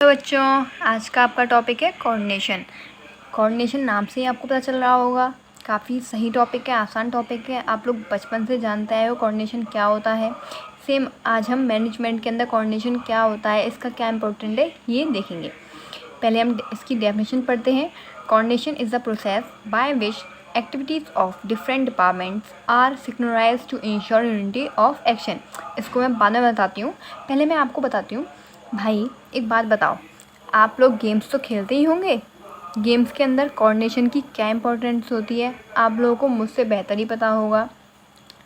तो बच्चों, आज का आपका टॉपिक है कोऑर्डिनेशन। कोऑर्डिनेशन नाम से ही आपको पता चल रहा होगा, काफ़ी सही टॉपिक है, आसान टॉपिक है। आप लोग बचपन से जानते आए हो कोऑर्डिनेशन क्या होता है। सेम आज हम मैनेजमेंट के अंदर कोऑर्डिनेशन क्या होता है, इसका क्या इंपॉर्टेंट है, ये देखेंगे। पहले हम इसकी डेफिनेशन पढ़ते हैं। Coordination is the process by which activities of different departments are synchronised to ensure unity of action. इसको मैं बाद में बताती हूँ, पहले मैं आपको बताती हूँ। भाई एक बात बताओ, आप लोग गेम्स तो खेलते ही होंगे। गेम्स के अंदर कोऑर्डिनेशन की क्या इंपॉर्टेंस होती है, आप लोगों को मुझसे बेहतर ही पता होगा।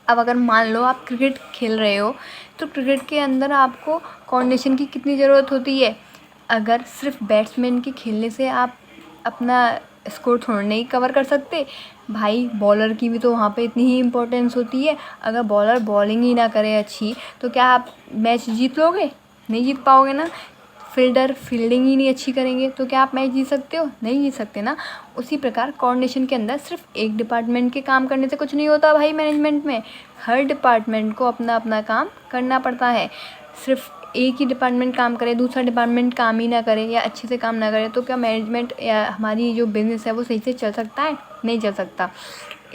अब अगर मान लो आप क्रिकेट खेल रहे हो, तो क्रिकेट के अंदर आपको कोऑर्डिनेशन की कितनी ज़रूरत होती है। अगर सिर्फ बैट्समैन के खेलने से आप अपना स्कोर थोड़ा नहीं कवर कर सकते, भाई बॉलर की भी तो वहाँ पे इतनी ही इम्पोर्टेंस होती है। अगर बॉलर बॉलिंग ही ना करे अच्छी, तो क्या आप मैच जीत लोगे? नहीं जीत पाओगे ना। फील्डर फील्डिंग ही नहीं अच्छी करेंगे, तो क्या आप मैच जीत सकते हो? नहीं जीत सकते ना। उसी प्रकार कोऑर्डिनेशन के अंदर सिर्फ एक डिपार्टमेंट के काम करने से कुछ नहीं होता भाई। मैनेजमेंट में हर डिपार्टमेंट को अपना अपना काम करना पड़ता है। सिर्फ एक ही डिपार्टमेंट काम करे, दूसरा डिपार्टमेंट काम ही ना करे या अच्छे से काम ना करे, तो क्या मैनेजमेंट या हमारी जो बिज़नेस है वो सही से चल सकता है? नहीं चल सकता।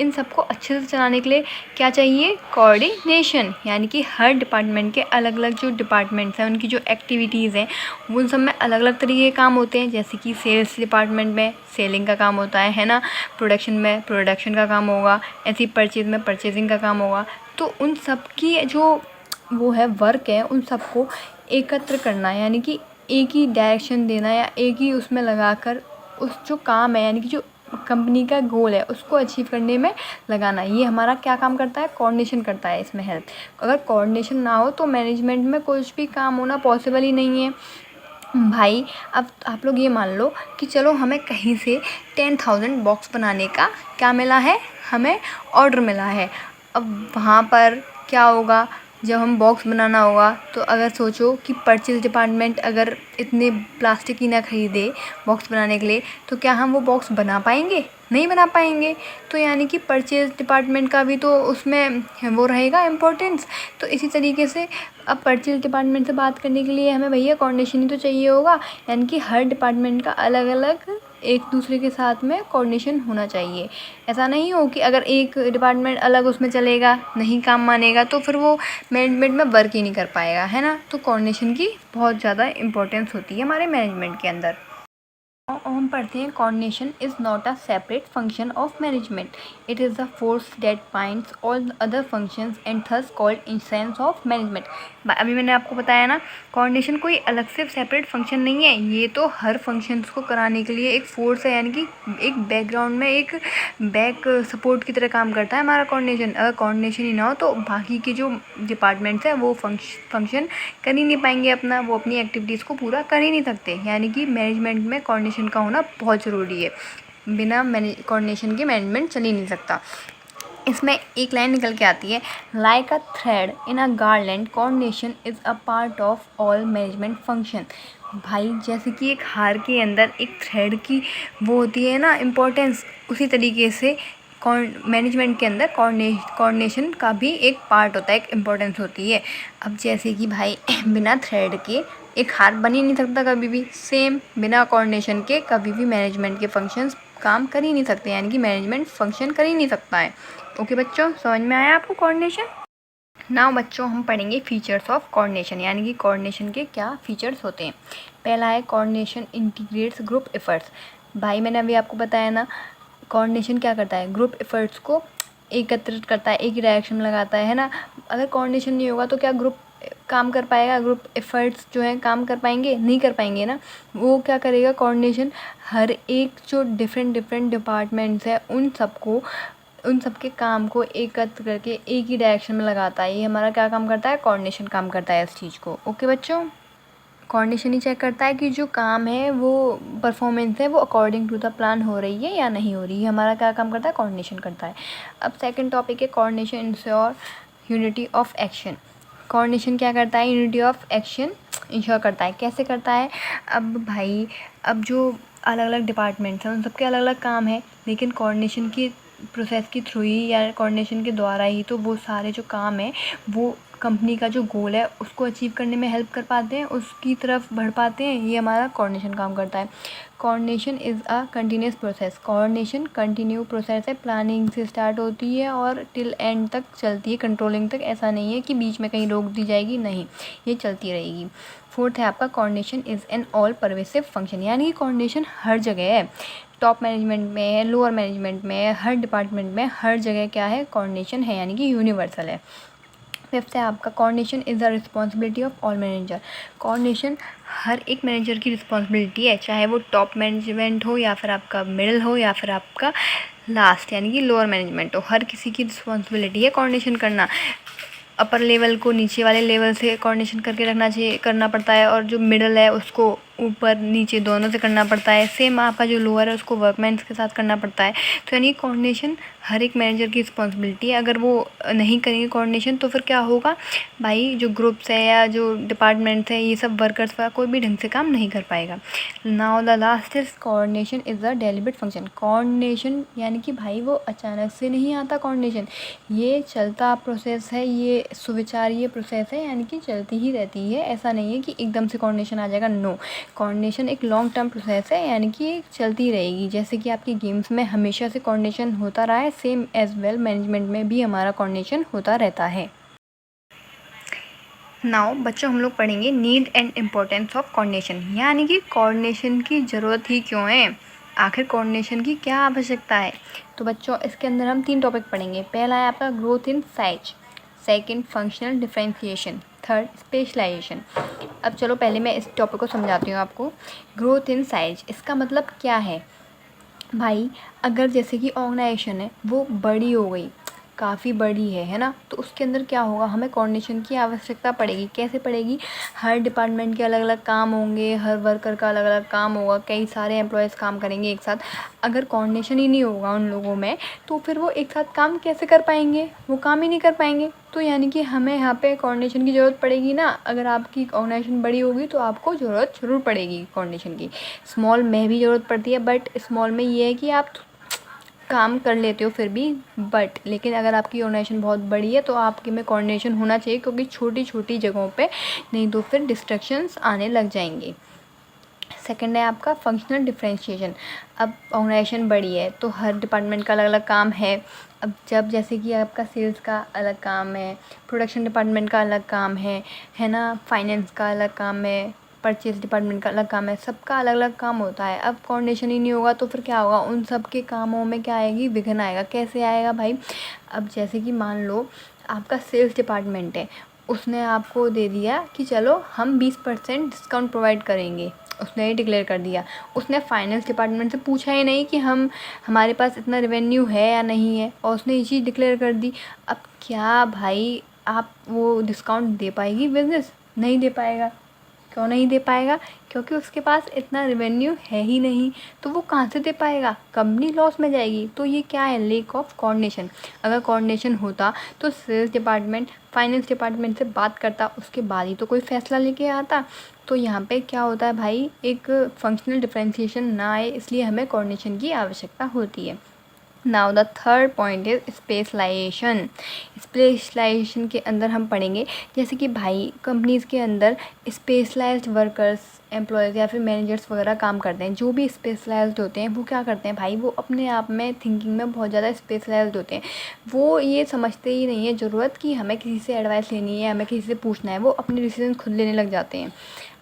इन सबको अच्छे से चलाने के लिए क्या चाहिए? कोऑर्डिनेशन। यानी कि हर डिपार्टमेंट के अलग अलग जो डिपार्टमेंट्स हैं, उनकी जो एक्टिविटीज़ हैं, वो उन सब में अलग अलग तरीके के काम होते हैं। जैसे कि सेल्स डिपार्टमेंट में सेलिंग का काम होता है ना। प्रोडक्शन में प्रोडक्शन का काम होगा। ऐसी परचेज में परचेजिंग का काम होगा। तो उन सब की जो वो है वर्क है, उन सबको एकत्र करना, यानी कि एक ही डायरेक्शन देना या एक ही उसमें लगाकर उस जो काम है, यानी कि जो कंपनी का गोल है, उसको अचीव करने में लगाना, ये हमारा क्या काम करता है? कोऑर्डिनेशन करता है इसमें हेल्प। अगर कोऑर्डिनेशन ना हो तो मैनेजमेंट में कुछ भी काम होना पॉसिबल ही नहीं है भाई। अब आप लोग ये मान लो कि चलो हमें कहीं से 10,000 बॉक्स बनाने का क्या मिला है? हमें ऑर्डर मिला है। अब वहाँ पर क्या होगा? जब हम बॉक्स बनाना होगा, तो अगर सोचो कि परचेज़ डिपार्टमेंट अगर इतने प्लास्टिक ही ना ख़रीदे बॉक्स बनाने के लिए, तो क्या हम वो बॉक्स बना पाएंगे? नहीं बना पाएंगे। तो यानी कि परचेज़ डिपार्टमेंट का भी तो उसमें वो रहेगा इम्पोर्टेंस। तो इसी तरीके से अब परचेज़ डिपार्टमेंट से बात करने के लिए हमें भैया कोऑर्डिनेशन ही तो चाहिए होगा। यानी कि हर डिपार्टमेंट का अलग अलग एक दूसरे के साथ में कोऑर्डिनेशन होना चाहिए। ऐसा नहीं हो कि अगर एक डिपार्टमेंट अलग उसमें चलेगा, नहीं काम मानेगा, तो फिर वो मैनेजमेंट में वर्क ही नहीं कर पाएगा, है ना। तो कोऑर्डिनेशन की बहुत ज़्यादा इंपॉर्टेंस होती है हमारे मैनेजमेंट के अंदर। हम पढ़ते हैं coordination is not a separate function of management, it is the force that binds all other functions and thus called instance of management. अभी मैंने आपको बताया ना, कोऑर्डिनेशन कोई अलग से सेपरेट फंक्शन नहीं है, ये तो हर फंक्शंस को कराने के लिए एक फोर्स है। यानी कि एक बैकग्राउंड में एक बैक सपोर्ट की तरह काम करता है हमारा कोऑर्डिनेशन। अगर कोऑर्डिनेशन ही ना हो तो बाकी के जो डिपार्टमेंट्स हैं वो फंक्शन कर ही नहीं पाएंगे अपना, वो अपनी एक्टिविटीज़ को पूरा कर ही नहीं सकते। यानी कि मैनेजमेंट में कोऑर्डिनेशन का होना बहुत ज़रूरी है। बिना कोऑर्डिनेशन के मैनेजमेंट चल ही नहीं सकता। इसमें एक लाइन निकल के आती है, like a thread in a garland coordination is a part of all management function. भाई जैसे कि एक हार के अंदर एक थ्रेड की वो होती है ना इम्पोर्टेंस, उसी तरीके से मैनेजमेंट के अंदर कोऑर्डिनेशन का भी एक पार्ट होता है, एक इम्पोर्टेंस होती है। अब जैसे कि भाई बिना थ्रेड के एक हार बन ही नहीं सकता कभी भी। सेम बिना कोऑर्डिनेशन के कभी भी मैनेजमेंट के फंक्शंस काम कर ही नहीं सकते, यानी कि मैनेजमेंट फंक्शन कर ही नहीं सकता है। ओके बच्चों, समझ में आया आपको कोऑर्डिनेशन? नाउ बच्चों, हम पढ़ेंगे फीचर्स ऑफ कोऑर्डिनेशन, यानी कि कोऑर्डिनेशन के क्या फीचर्स होते हैं। पहला है कोऑर्डिनेशन इंटीग्रेट्स ग्रुप एफर्ट्स। भाई मैंने अभी आपको बताया ना, कोऑर्डिनेशन क्या करता है? ग्रुप एफर्ट्स को एकत्रित करता है, एक ही डायरेक्शन में लगाता है ना। अगर कोऑर्डिनेशन नहीं होगा तो क्या ग्रुप काम कर पाएगा? ग्रुप एफर्ट्स जो है काम कर पाएंगे? नहीं कर पाएंगे ना। वो क्या करेगा? कोऑर्डिनेशन हर एक जो डिफरेंट डिपार्टमेंट्स है उन सबके काम को एकत्र करके एक ही डायरेक्शन में लगाता है। ये हमारा क्या काम करता है? कोऑर्डिनेशन काम करता है इस चीज़ को। ओके बच्चों, कोऑर्डिनेशन ही चेक करता है कि जो काम है वो परफॉर्मेंस है वो अकॉर्डिंग टू द प्लान हो रही है या नहीं हो रही है। हमारा क्या काम करता है? कोऑर्डिनेशन करता है। अब सेकंड टॉपिक है coordination ensure unity of action. Coordination क्या करता है? यूनिटी ऑफ एक्शन इंश्योर करता है। कैसे करता है? अब भाई, अब जो अलग अलग डिपार्टमेंट्स हैं उन सबके अलग अलग काम है, लेकिन कोऑर्डिनेशन की प्रोसेस के थ्रू ही या कोऑर्डिनेशन के द्वारा ही तो वो सारे जो काम है वो कंपनी का जो गोल है उसको अचीव करने में हेल्प कर पाते हैं, उसकी तरफ बढ़ पाते हैं, ये हमारा कोऑर्डिनेशन काम करता है। Coordination is a continuous process. Coordination continue process है, प्लानिंग से स्टार्ट होती है और टिल एंड तक चलती है, कंट्रोलिंग तक। ऐसा नहीं है कि बीच में कहीं रोक दी जाएगी, नहीं, ये चलती रहेगी। फोर्थ है आपका coordination is an all pervasive function, यानी कि कोऑर्डिनेशन हर जगह है, टॉप मैनेजमेंट में है, लोअर मैनेजमेंट में है, हर डिपार्टमेंट में, हर जगह क्या है, कोऑर्डिनेशन है, यानी कि यूनिवर्सल है। फिफ्थ है आपका coordination is the responsibility of all manager. Coordination हर एक मैनेजर की रिस्पॉन्सिबिलिटी है, चाहे वो टॉप मैनेजमेंट हो या फिर आपका मिडिल हो या फिर आपका लास्ट यानी कि लोअर मैनेजमेंट हो, हर किसी की रिस्पॉन्सिबिलिटी है कोऑर्डिनेशन करना। अपर लेवल को नीचे वाले लेवल से कोऑर्डिनेशन करके रखना चाहिए, करना पड़ता है, और जो मिडल है उसको ऊपर नीचे दोनों से करना पड़ता है। सेम आपका जो लोअर है उसको वर्कमैन्स के साथ करना पड़ता है। तो यानी कोऑर्डिनेशन हर एक मैनेजर की रिस्पॉन्सिबिलिटी है। अगर वो नहीं करेंगे कोऑर्डिनेशन तो फिर क्या होगा भाई, जो ग्रुप्स है या जो डिपार्टमेंट्स है, ये सब वर्कर्स का कोई भी ढंग से काम नहीं कर पाएगा। Now the last is coordination is a deliberate function. Coordination यानी कि भाई वो अचानक से नहीं आता, कोऑर्डिनेशन ये चलता प्रोसेस है, ये सुविचारीय प्रोसेस है, यानी कि चलती ही रहती है। ऐसा नहीं है कि एकदम से कोऑर्डिनेशन आ जाएगा, नो। कोऑर्डिनेशन एक लॉन्ग टर्म प्रोसेस है, यानी कि चलती रहेगी। जैसे कि आपकी गेम्स में हमेशा से कोऑर्डिनेशन होता रहा है, सेम एज वेल मैनेजमेंट में भी हमारा कोऑर्डिनेशन होता रहता है। नाउ बच्चों हम लोग पढ़ेंगे need and importance of coordination, यानी कि कोऑर्डिनेशन की ज़रूरत ही क्यों है, आखिर कोऑर्डिनेशन की क्या आवश्यकता है। तो बच्चों इसके अंदर हम 3 टॉपिक पढ़ेंगे। पहला है आपका growth in size, second functional differentiation, third specialisation. अब चलो पहले मैं इस टॉपिक को समझाती हूँ आपको। ग्रोथ इन साइज, इसका मतलब क्या है भाई, अगर जैसे कि ऑर्गेनाइजेशन है वो बड़ी हो गई, काफ़ी बड़ी है ना, तो उसके अंदर क्या होगा, हमें कोऑर्डिनेशन की आवश्यकता पड़ेगी। कैसे पड़ेगी, हर डिपार्टमेंट के अलग अलग काम होंगे, हर वर्कर का अलग अलग काम होगा, कई सारे एम्प्लॉयज़ काम करेंगे एक साथ। अगर कोऑर्डिनेशन ही नहीं होगा उन लोगों में तो फिर वो एक साथ काम कैसे कर पाएंगे, वो काम ही नहीं कर पाएंगे। तो यानी कि हमें यहाँ पे कोऑर्डिनेशन की ज़रूरत पड़ेगी ना। अगर आपकी ऑर्गेनाइजेशन बड़ी होगी तो आपको ज़रूरत ज़रूर पड़ेगी कोऑर्डिनेशन की। स्मॉल में भी ज़रूरत पड़ती है, बट स्मॉल में ये है कि आप काम कर लेते हो फिर भी, बट लेकिन अगर आपकी ऑर्गेनाइजेशन बहुत बड़ी है तो आपके में कोऑर्डिनेशन होना चाहिए, क्योंकि छोटी छोटी जगहों पे नहीं तो फिर डिस्ट्रैक्शंस आने लग जाएंगे। सेकंड है आपका फंक्शनल डिफरेंशिएशन। अब ऑर्गेनाइजेशन बड़ी है तो हर डिपार्टमेंट का अलग अलग काम है। अब जब जैसे कि आपका सेल्स का अलग काम है, प्रोडक्शन डिपार्टमेंट का अलग काम है ना, फाइनेंस का अलग काम है, परचेज डिपार्टमेंट का अलग काम है, सबका अलग अलग काम होता है। अब कोऑर्डिनेशन ही नहीं होगा तो फिर क्या होगा, उन सब के कामों में क्या आएगी, विघ्न आएगा। कैसे आएगा भाई, अब जैसे कि मान लो आपका सेल्स डिपार्टमेंट है, उसने आपको दे दिया कि चलो हम 20% डिस्काउंट प्रोवाइड करेंगे, उसने ही डिक्लेयर कर दिया। उसने फाइनेंस डिपार्टमेंट से पूछा ही नहीं कि हमारे पास इतना रेवेन्यू है या नहीं है, और उसने ये चीज़ डिक्लेयर कर दी। अब क्या भाई, आप वो डिस्काउंट दे पाएगी बिजनेस, नहीं दे पाएगा। क्यों नहीं दे पाएगा, क्योंकि उसके पास इतना रेवेन्यू है ही नहीं, तो वो कहाँ से दे पाएगा, कंपनी लॉस में जाएगी। तो ये क्या है, लेक ऑफ कोऑर्डिनेशन। अगर कोऑर्डिनेशन होता तो सेल्स डिपार्टमेंट फाइनेंस डिपार्टमेंट से बात करता, उसके बाद ही तो कोई फैसला लेके आता। तो यहाँ पे क्या होता है भाई, एक फंक्शनल डिफरेंशिएशन ना आए, इसलिए हमें कोऑर्डिनेशन की आवश्यकता होती है। Now the third point is specialisation. Specialisation के अंदर हम पढ़ेंगे जैसे कि भाई कंपनीज़ के अंदर स्पेशलाइज्ड वर्कर्स, एम्प्लॉयज़ या फिर मैनेजर्स वगैरह काम करते हैं। जो भी स्पेशलाइज्ड होते हैं वो क्या करते हैं भाई, वो अपने आप में थिंकिंग में बहुत ज़्यादा स्पेशलाइज्ड होते हैं। वो ये समझते ही नहीं है ज़रूरत कि हमें किसी से एडवाइस लेनी है, हमें किसी से पूछना है, वो अपने डिसीजन खुद लेने लग जाते हैं।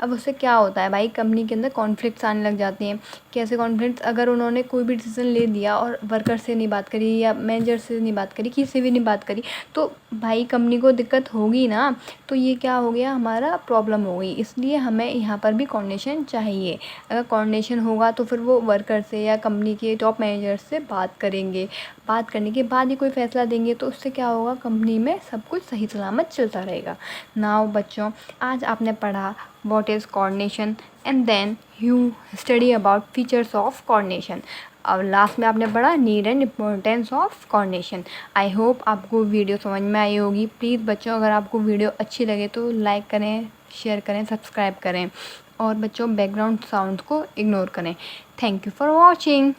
अब उससे क्या होता है भाई, कंपनी के अंदर कॉन्फ्लिक्ट्स आने लग जाते हैं। कैसे कॉन्फ्लिक्ट्स, अगर उन्होंने कोई भी डिसीजन ले दिया और वर्कर से नहीं बात करी या मैनेजर से नहीं बात करी, किसी से भी नहीं बात करी, तो भाई कंपनी को दिक्कत होगी ना। तो ये क्या हो गया, हमारा प्रॉब्लम हो गई। इसलिए हमें यहाँ पर भी कोऑर्डिनेशन चाहिए। अगर कोऑर्डिनेशन होगा तो फिर वो वर्कर से या कंपनी के टॉप मैनेजर से बात करेंगे, बात करने के बाद ही कोई फ़ैसला देंगे। तो उससे क्या होगा, कंपनी में सब कुछ सही सलामत चलता रहेगा। नाउ बच्चों, आज आपने पढ़ा what is coordination and then you study about features of coordination. अब लास्ट में आपने पढ़ा need and importance of coordination. I hope आपको वीडियो समझ में आई होगी। प्लीज़ बच्चों, अगर आपको वीडियो अच्छी लगे तो लाइक करें, शेयर करें, सब्सक्राइब करें, और बच्चों बैकग्राउंड साउंड को इग्नोर करें। Thank you for watching.